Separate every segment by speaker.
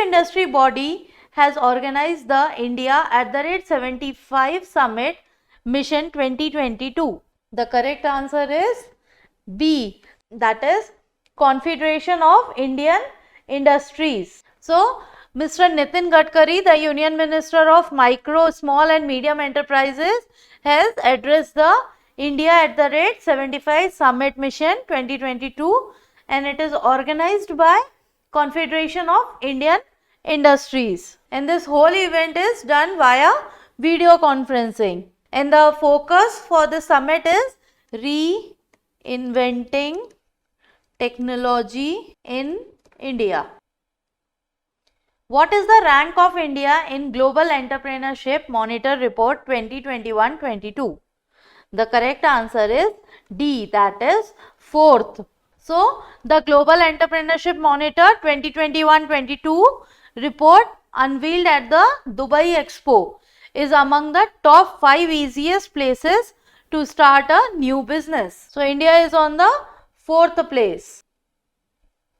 Speaker 1: industry body has organized the India @ 75 Summit Mission 2022? The correct answer is B, that is Confederation of Indian Industries. So, Mr. Nitin Gadkari, the Union Minister of Micro, Small and Medium Enterprises, has addressed the India @ 75 Summit Mission 2022, and it is organized by Confederation of Indian Industries. And this whole event is done via video conferencing. And the focus for the summit is reinventing technology in India. What is the rank of India in Global Entrepreneurship Monitor Report 2021-22? The correct answer is D, that is 4th. So, the Global Entrepreneurship Monitor 2021-22 report unveiled at the Dubai Expo is among the top 5 easiest places to start a new business. So, India is on the 4th place.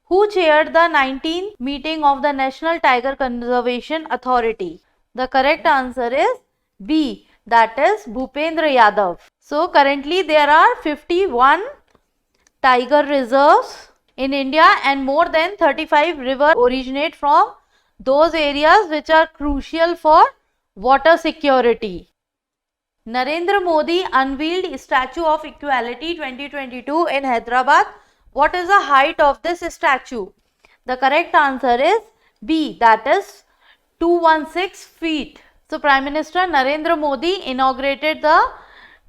Speaker 1: Who chaired the 19th meeting of the National Tiger Conservation Authority? The correct answer is B, that is Bhupendra Yadav. So, currently there are 51 tiger reserves in India, and more than 35 rivers originate from those areas which are crucial for water security. Narendra Modi unveiled Statue of Equality 2022 in Hyderabad. What is the height of this statue? The correct answer is B, that is 216 feet. So, Prime Minister Narendra Modi inaugurated the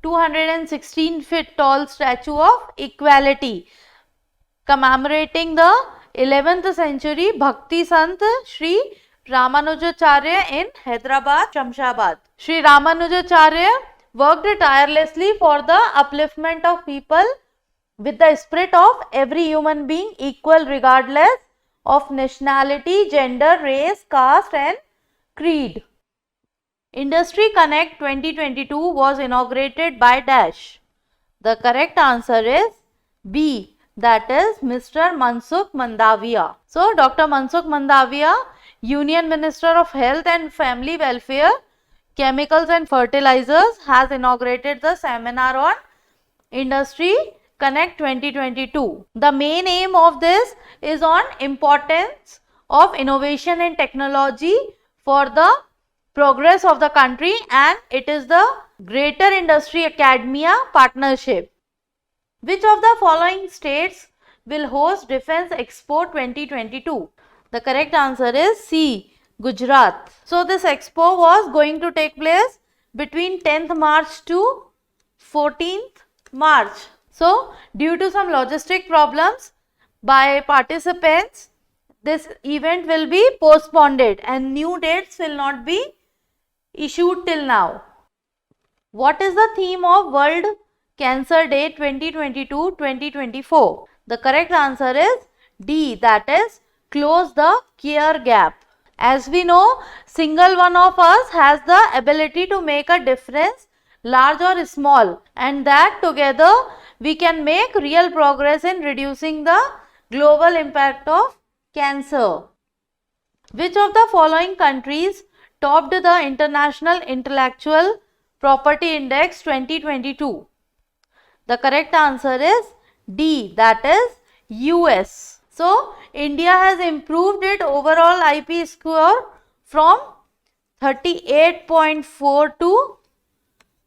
Speaker 1: 216 feet tall Statue of Equality, commemorating the 11th century Bhakti Sant Sri Ramanujacharya in Hyderabad, Shamshabad. Sri Ramanujacharya worked tirelessly for the upliftment of people with the spirit of every human being equal regardless of nationality, gender, race, caste and creed. Industry Connect 2022 was inaugurated by Dash. The correct answer is B, that is Mr. Mansukh Mandaviya. So, Dr. Mansukh Mandaviya, Union Minister of Health and Family Welfare, Chemicals and Fertilizers, has inaugurated the seminar on Industry Connect 2022. The main aim of this is on importance of innovation and technology for the progress of the country, and it is the Greater Industry Academia Partnership. Which of the following states will host Defence Expo 2022? The correct answer is C, Gujarat. So, this expo was going to take place between 10th March to 14th March. So, due to some logistic problems by participants, this event will be postponed and new dates will not be issued till now. What is the theme of World Cancer Day 2022-2024? The correct answer is D, that is Close the Care Gap. As we know, single one of us has the ability to make a difference, large or small, and that together we can make real progress in reducing the global impact of cancer. Which of the following countries topped the International Intellectual Property Index 2022? The correct answer is D, that is US. So, India has improved its overall IP score from 38.4 to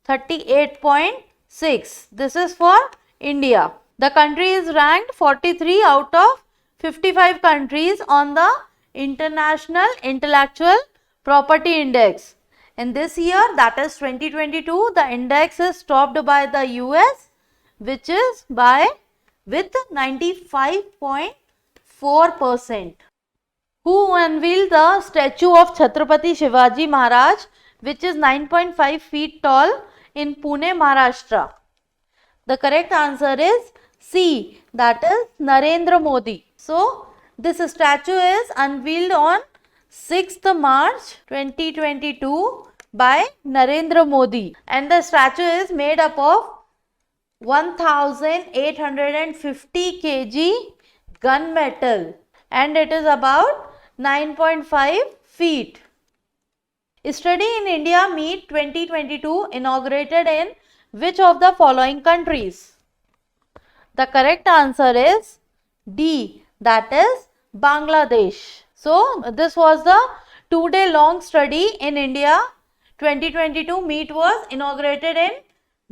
Speaker 1: 38.6. This is for India. The country is ranked 43 out of 55 countries on the International Intellectual Property Index. And this year, that is 2022, the index is topped by the US, which is with 95.4%. Who unveiled the statue of Chhatrapati Shivaji Maharaj, which is 9.5 feet tall in Pune, Maharashtra? The correct answer is C, that is Narendra Modi. So, this statue is unveiled on 6th March 2022 by Narendra Modi, and the statue is made up of 1850 kg gunmetal, and it is about 9.5 feet. Study in India Meet 2022 inaugurated in which of the following countries? The correct answer is D, that is Bangladesh. So, this was the 2-day long study in India. 2022 meet was inaugurated in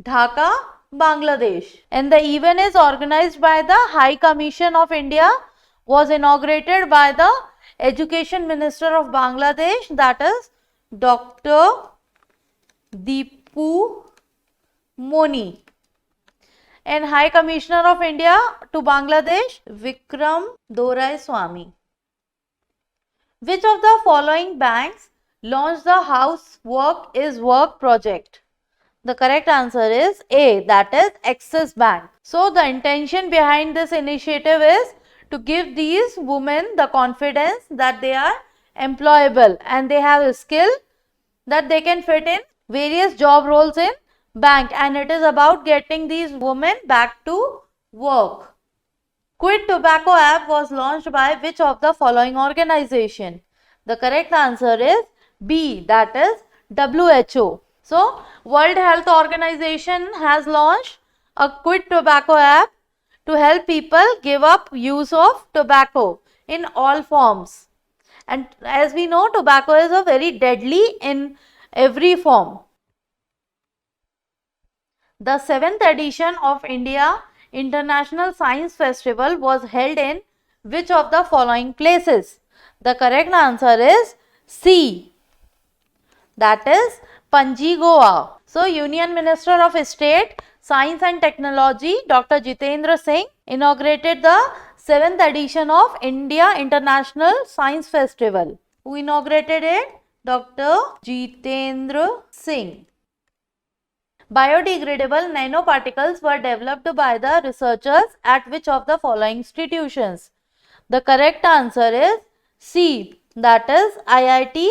Speaker 1: Dhaka, Bangladesh. And the event is organized by the High Commission of India, was inaugurated by the Education Minister of Bangladesh, that is Dr. Deepu Moni. And High Commissioner of India to Bangladesh, Vikram Doraiswamy. Which of the following banks launched the House Work is Work project? The correct answer is A, that is Axis Bank. So, the intention behind this initiative is to give these women the confidence that they are employable and they have a skill that they can fit in various job roles in bank, and it is about getting these women back to work. Quit Tobacco app was launched by which of the following organization? The correct answer is B, that is WHO. So, World Health Organization has launched a Quit Tobacco app to help people give up use of tobacco in all forms. And as we know, tobacco is a very deadly in every form. The 7th edition of India International Science Festival was held in which of the following places? The correct answer is C, that is Panji, Goa. So, Union Minister of State, Science and Technology, Dr. Jitendra Singh inaugurated the 7th edition of India International Science Festival. Who inaugurated it? Dr. Jitendra Singh. Biodegradable nanoparticles were developed by the researchers at which of the following institutions? The correct answer is C, that is IIT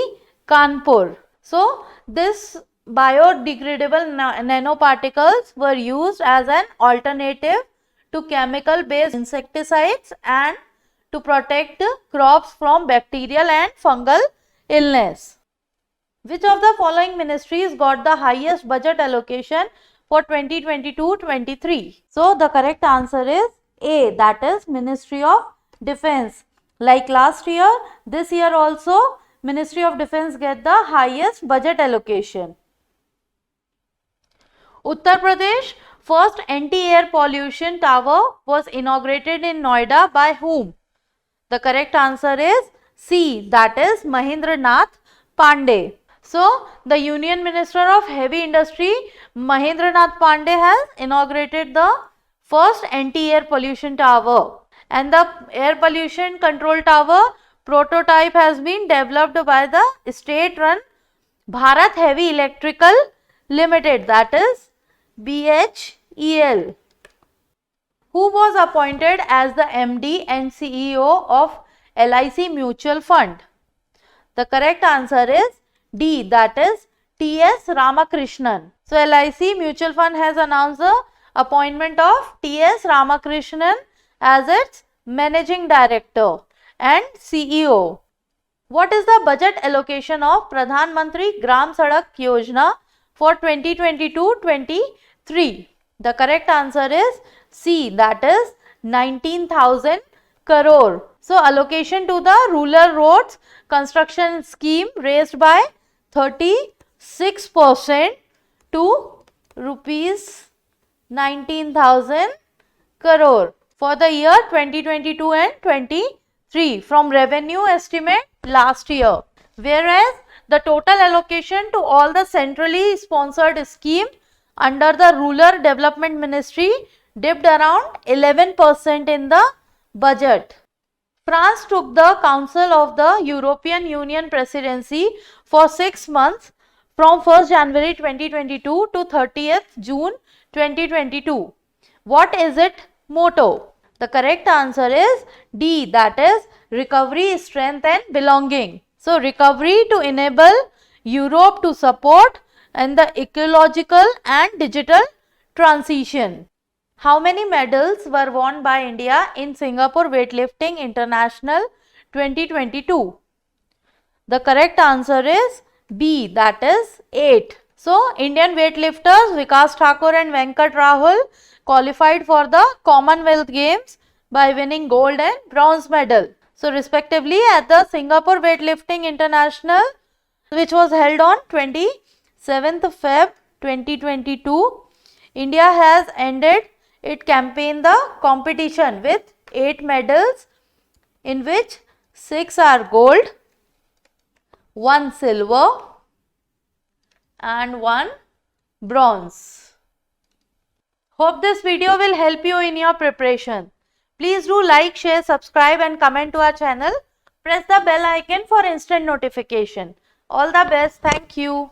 Speaker 1: Kanpur. So, this biodegradable nanoparticles were used as an alternative to chemical based insecticides and to protect crops from bacterial and fungal illness. Which of the following ministries got the highest budget allocation for 2022-23? So, the correct answer is A, that is Ministry of Defence. Like last year, this year also Ministry of Defence get the highest budget allocation. Uttar Pradesh first anti-air pollution tower was inaugurated in Noida by whom? The correct answer is C, that is Mahendra Nath Pandey. So, the Union Minister of Heavy Industry Mahendra Nath Pandey has inaugurated the first anti-air pollution tower, and the air pollution control tower prototype has been developed by the state-run Bharat Heavy Electrical Limited, that is BHEL. Who was appointed as the MD and CEO of LIC Mutual Fund? The correct answer is D, that is T.S. Ramakrishnan. So, LIC Mutual Fund has announced the appointment of T.S. Ramakrishnan as its Managing Director and CEO. What is the budget allocation of Pradhan Mantri Gram Sadak Yojana for 2022-23? The correct answer is C, that is 19,000 crore. So, allocation to the rural roads construction scheme raised by 36% to rupees 19,000 crore for the year 2022 and 23 from revenue estimate last year, whereas the total allocation to all the centrally sponsored scheme under the Rural Development Ministry dipped around 11% in the budget. France took the Council of the European Union presidency for 6 months from 1st January 2022 to 30th June 2022. What is its motto? The correct answer is D, that is recovery, strength and belonging. So, recovery to enable Europe to support and the ecological and digital transition. How many medals were won by India in Singapore Weightlifting International 2022? The correct answer is B, that is 8. So, Indian weightlifters Vikas Thakur and Venkat Rahul qualified for the Commonwealth Games by winning gold and bronze medal. So, respectively at the Singapore Weightlifting International, which was held on 27th Feb 2022, India has ended its campaign the competition with 8 medals, in which 6 are gold, 1 silver and 1 bronze. Hope this video will help you in your preparation. Please do like, share, subscribe and comment to our channel. Press the bell icon for instant notification. All the best. Thank you.